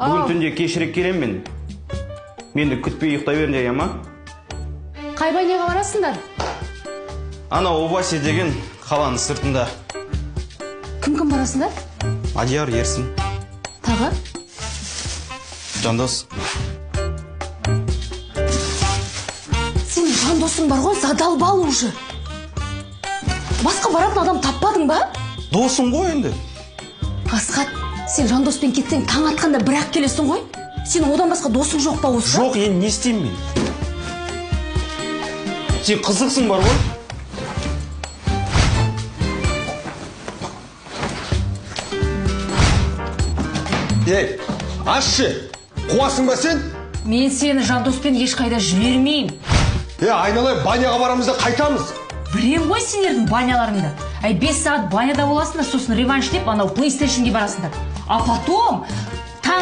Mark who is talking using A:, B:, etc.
A: Бүгін түнде кешірек келем мен. Менді күтпей ұйықтай берін деген ма?
B: Қай байнеға барасыңдар?
A: Ана Оваси деген қаланың сыртында.
B: Кім барасыңдар?
A: Мадияр, Ерсін.
B: Тағы?
A: Жандос.
B: Сенің жандосың бар ғой, задолбал уже. Басқа баратын адам таппадың ба?
A: Досың ғой енді.
B: Асхат, сен жандоспен кетсең таң атқанда бір-ақ келесің ғой. Сен одан басқа досың жоқ па осы?
A: Жоқ, енді не істеймін мен? Сен қызықсың бар ғой.
C: Ей, ашшы! Қуасың ба сен?
B: Мен сені жандоспен ешқайда жібермеймін.
C: Айналай, баняға барамыз да қайтамыз.
B: Білем ғой сендердің баняларыңды. 5 сағат баняда боласыңдар, сосын реванш деп анау PlayStation'ге барасыңдар. А потом